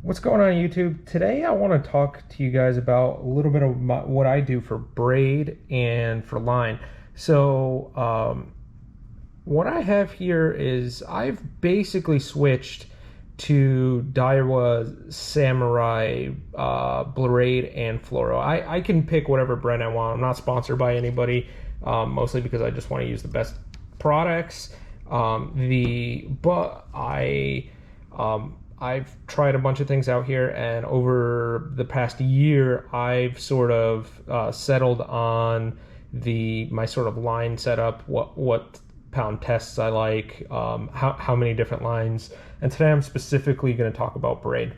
What's going on YouTube? Today I want to talk to you guys about a little bit of what I do for braid and for line. What I have here is I've basically switched to Daiwa Samurai braid and fluoro. I can pick whatever brand I want. I'm not sponsored by anybody, mostly because I just want to use the best products. I've tried a bunch of things out here, and over the past year, I've sort of settled on my sort of line setup, what pound tests I like, how many different lines, and today I'm specifically going to talk about braid.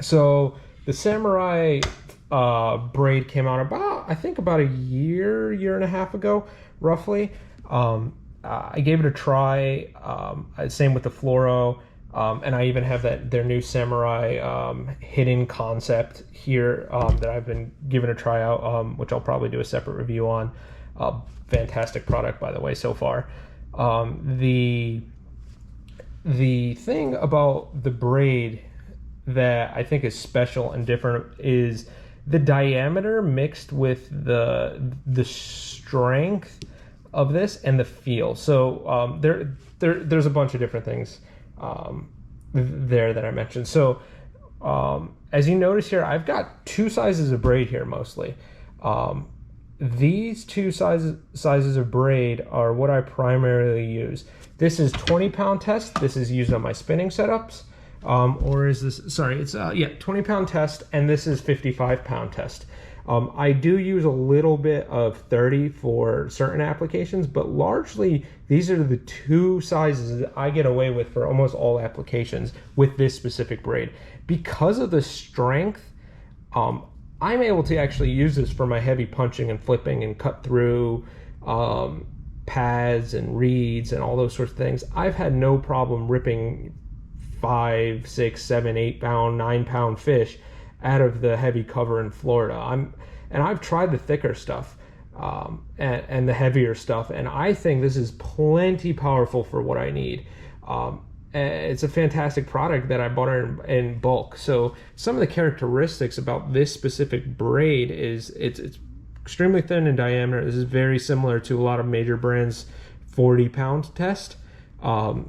So the Samurai braid came out I think about a year and a half ago, roughly. I gave it a try. Same with the fluoro. And I even have their new Samurai hidden concept here that I've been giving a try out, which I'll probably do a separate review on. Fantastic product, by the way, so far. The thing about the braid that I think is special and different is the diameter mixed with the strength of this and the feel. So there's a bunch of different things there that I mentioned. So as you notice here, I've got two sizes of braid here mostly. These two sizes of braid are what I primarily use. This is 20-pound test. This is used on my spinning setups. Or is this, sorry, it's 20-pound test, and this is 55-pound test. I do use a little bit of 30 for certain applications, but largely these are the two sizes that I get away with for almost all applications with this specific braid. Because of the strength, I'm able to actually use this for my heavy punching and flipping and cut through pads and reeds and all those sorts of things. I've had no problem ripping 5, 6, 7, 8 pound, 9-pound fish out of the heavy cover in Florida. I've tried the thicker stuff and the heavier stuff, and I think this is plenty powerful for what I need. It's a fantastic product that I bought in bulk. So some of the characteristics about this specific braid is it's extremely thin in diameter. This is very similar to a lot of major brands' 40-pound test. But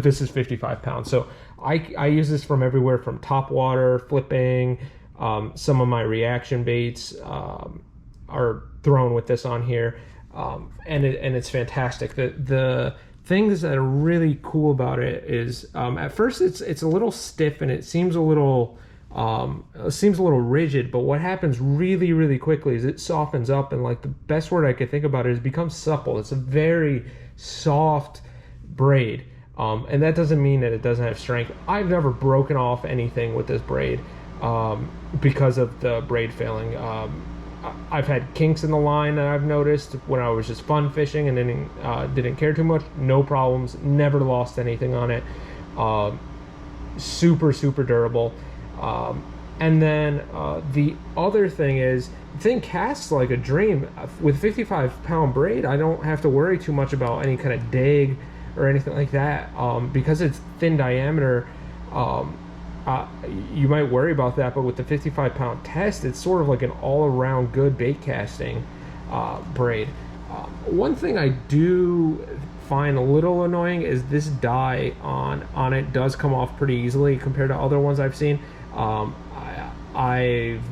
this is 55 pounds. So I use this from everywhere from top water, flipping. Some of my reaction baits are thrown with this on here, and it's fantastic. The things that are really cool about it is at first it's a little stiff and it seems a little rigid, but what happens really quickly is it softens up, and like the best word I could think about it is becomes supple. It's a very soft braid. And that doesn't mean that it doesn't have strength. I've never broken off anything with this braid because of the braid failing. I've had kinks in the line that I've noticed when I was just fun fishing and then didn't care too much. No problems. Never lost anything on it. Super durable. And then the other thing is, the thing casts like a dream. With 55-pound braid, I don't have to worry too much about any kind of dig or anything like that, because it's thin diameter. You might worry about that, but with the 55-pound test, it's sort of like an all-around good bait casting braid. One thing I do find a little annoying is this dye on it does come off pretty easily compared to other ones I've seen. I've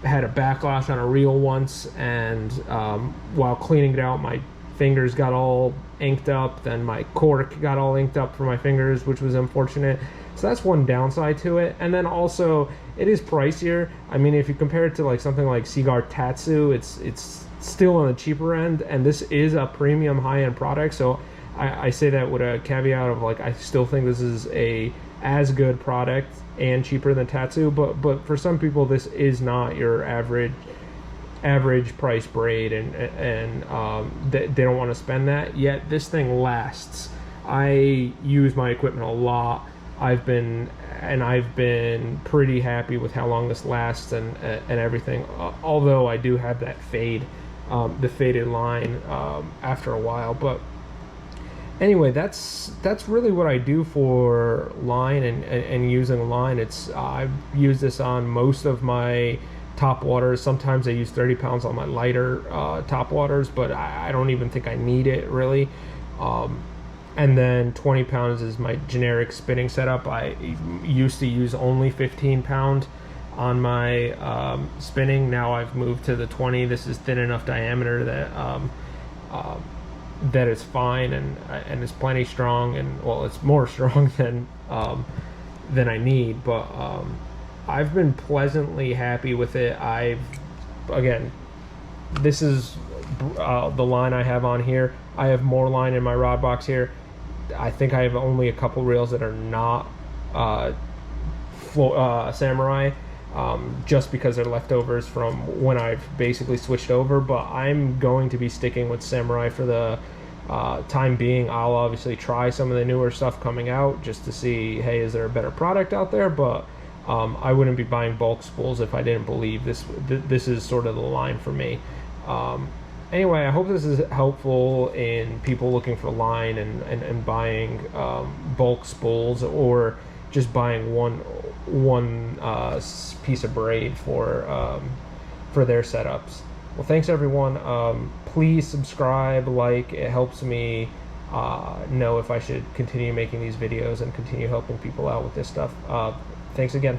had a backlash on a reel once, and while cleaning it out, my fingers got all inked up, then my cork got all inked up for my fingers, which was unfortunate. So that's one downside to it. And then also it is pricier. I mean, if you compare it to like something like Seaguar Tatsu, it's still on the cheaper end, and this is a premium high-end product. So I say that with a caveat of like, I still think this is a as good product and cheaper than Tatsu, but for some people this is not your average price braid, and they don't want to spend that. Yet this thing lasts. I use my equipment a lot. I've been pretty happy with how long this lasts and everything, although I do have that fade, the faded line after a while. But anyway, that's really what I do for line and using line. I've used this on most of my top waters. Sometimes I use 30 pounds on my lighter top waters, but I don't even think I need it really. And then 20 pounds is my generic spinning setup. I used to use only 15 pound on my spinning. Now I've moved to the 20. This is thin enough diameter that it's fine, and it's plenty strong, and well, it's more strong than I need, but I've been pleasantly happy with it. Again, this is the line I have on here. I have more line in my rod box here. I think I have only a couple reels that are not Samurai, just because they're leftovers from when I've basically switched over, but I'm going to be sticking with Samurai for the time being. I'll obviously try some of the newer stuff coming out just to see, hey, is there a better product out there, but I wouldn't be buying bulk spools if I didn't believe this is sort of the line for me. Anyway, I hope this is helpful in people looking for line and buying bulk spools, or just buying one piece of braid for their setups. Well, thanks everyone. Please subscribe, like. It helps me know if I should continue making these videos and continue helping people out with this stuff. Thanks again.